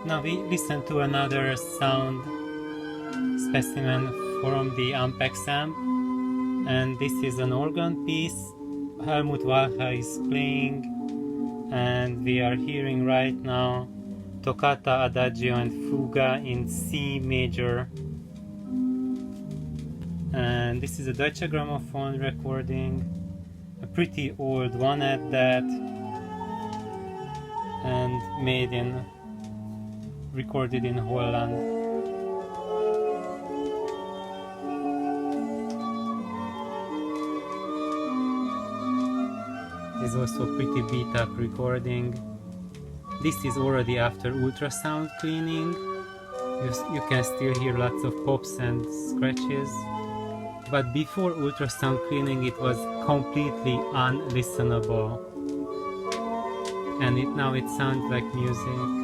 Now we listen to another sound specimen from the Ampex amp, and this is an organ piece Helmut Walcha is playing, and we are hearing right now Toccata, Adagio and Fuga in C major. And this is a Deutsche Grammophon recording, a pretty old one at that, and recorded in Holland. It's also a pretty beat up recording. This is already after ultrasound cleaning. You can still hear lots of pops and scratches. But before ultrasound cleaning it was completely unlistenable. And now it sounds like music.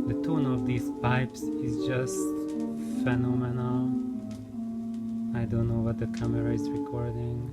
The tone of these pipes is just phenomenal. I don't know what the camera is recording.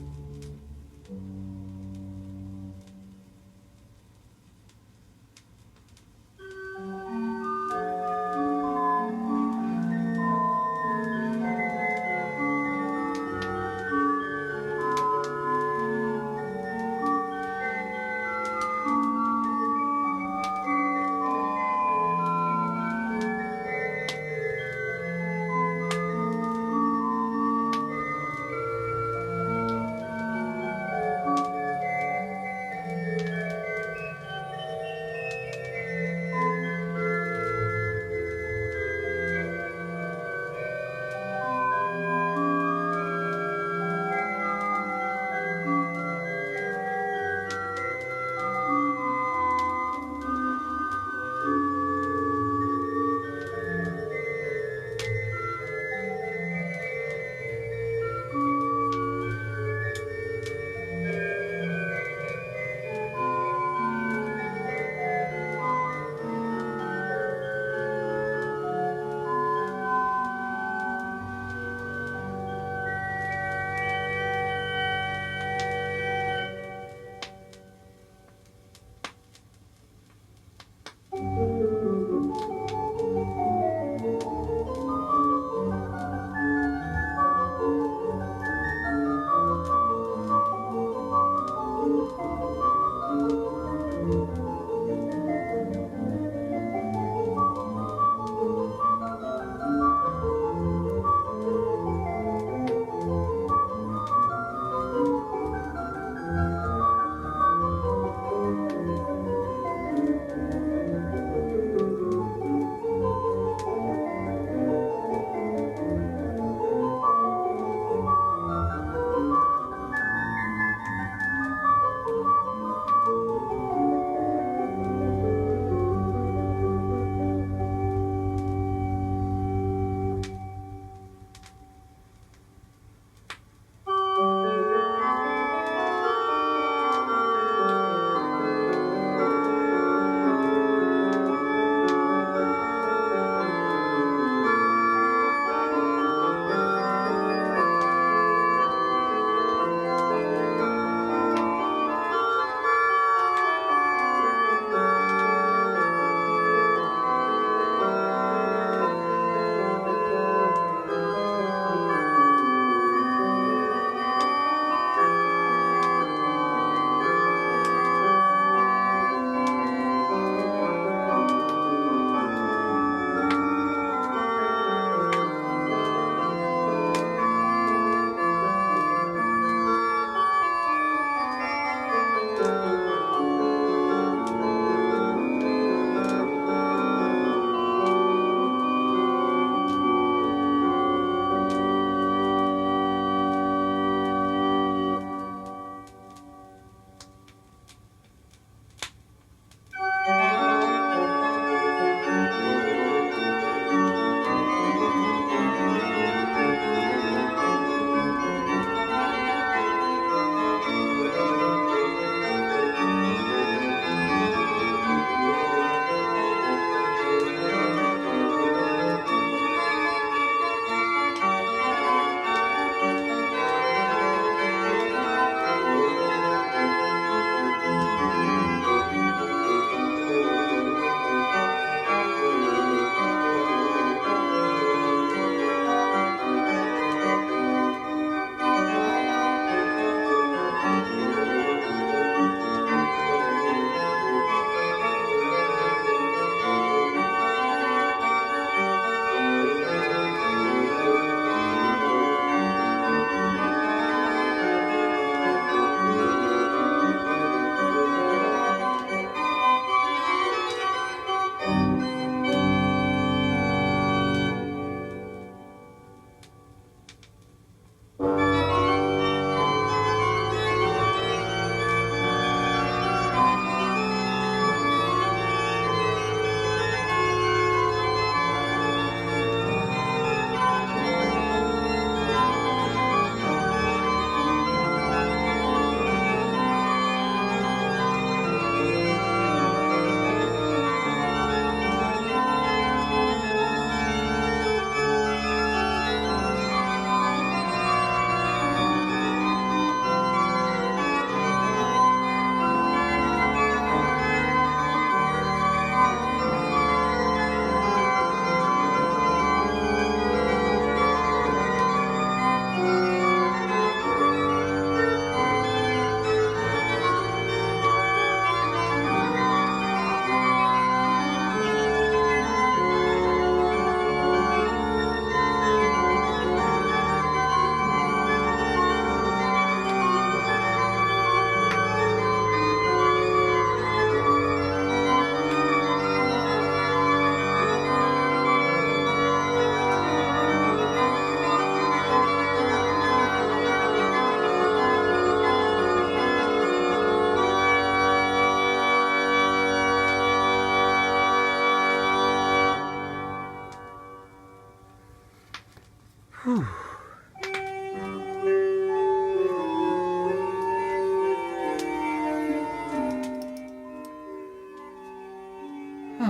Whew.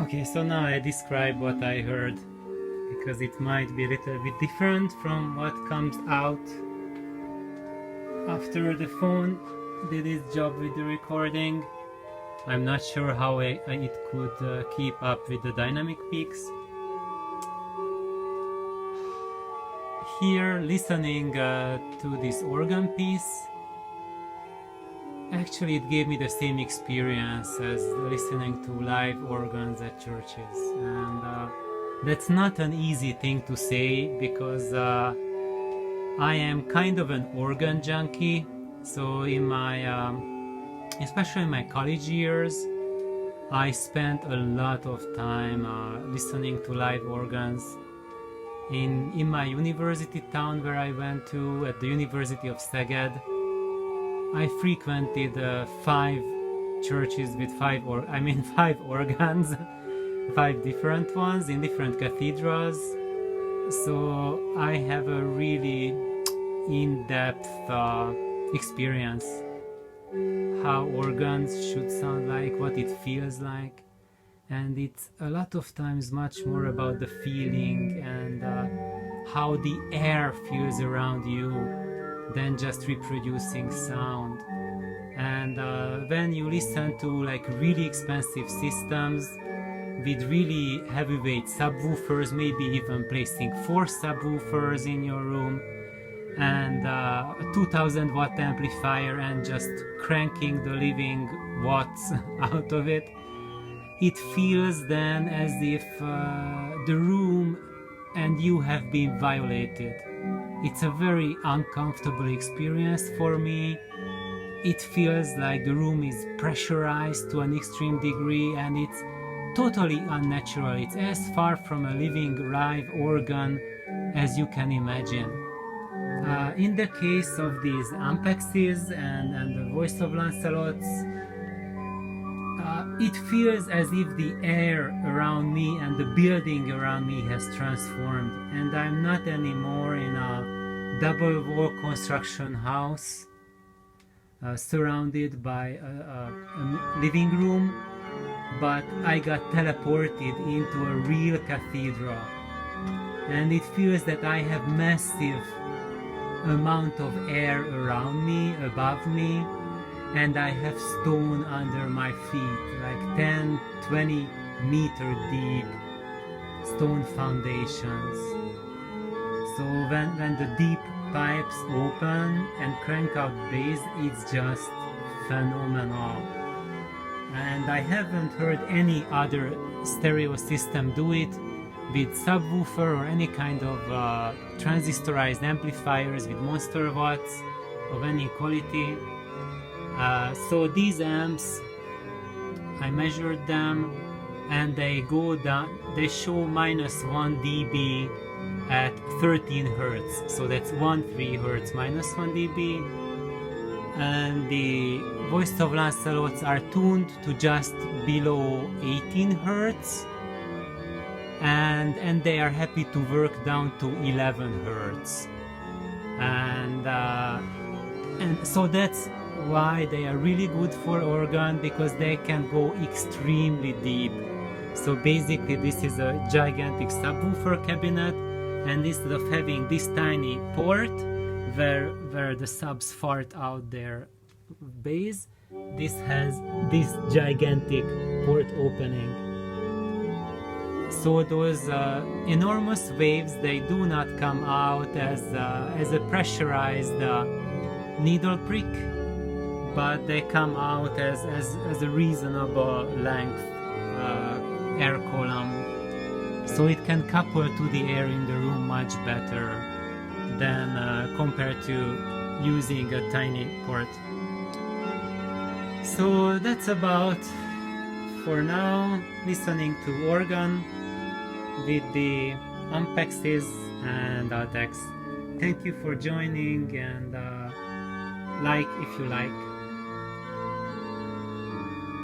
Okay, so now I describe what I heard, because it might be a little bit different from what comes out after the phone did its job with the recording. I'm not sure how it could keep up with the dynamic peaks. Here, listening to this organ piece, actually it gave me the same experience as listening to live organs at churches, and that's not an easy thing to say, because I am kind of an organ junkie. So in my especially in my college years, I spent a lot of time listening to live organs. In my university town where I went to, at the University of Szeged, I frequented 5 churches with 5 organs, 5 different ones in different cathedrals. So I have a really in-depth experience how organs should sound like, what it feels like, and it's a lot of times much more about the feeling and how the air feels around you than just reproducing sound. And when you listen to like really expensive systems with really heavyweight subwoofers, maybe even placing 4 subwoofers in your room, and a 2000 watt amplifier and just cranking the living watts out of it, it feels then as if the room and you have been violated. It's a very uncomfortable experience for me. It feels like the room is pressurized to an extreme degree, and it's totally unnatural. It's as far from a living live organ as you can imagine. In the case of these Ampexes and the voice of Lancelots, it feels as if the air around me and the building around me has transformed, and I'm not anymore in a double wall construction house surrounded by a living room, but I got teleported into a real cathedral, and it feels that I have massive amount of air around me, above me, and I have stone under my feet, like 10-20 meter deep stone foundations. So when the deep pipes open and crank out bass, it's just phenomenal. And I haven't heard any other stereo system do it with subwoofer or any kind of transistorized amplifiers with monster watts of any quality. So these amps, I measured them, and they go down, they show -1 dB at 13 Hertz. So that's 13 Hertz -1 dB. And the voice of Lancelots are tuned to just below 18 Hertz. And they are happy to work down to 11 Hertz. And so that's why they are really good for organ, because they can go extremely deep. So basically this is a gigantic subwoofer cabinet, and instead of having this tiny port where the subs fart out their bass, this has this gigantic port opening. So those enormous waves, they do not come out as a pressurized needle prick, but they come out as a reasonable length air column. So it can couple to the air in the room much better than compared to using a tiny port. So that's about for now, listening to organ with the Ampexes and Altecs. Thank you for joining, and like if you like.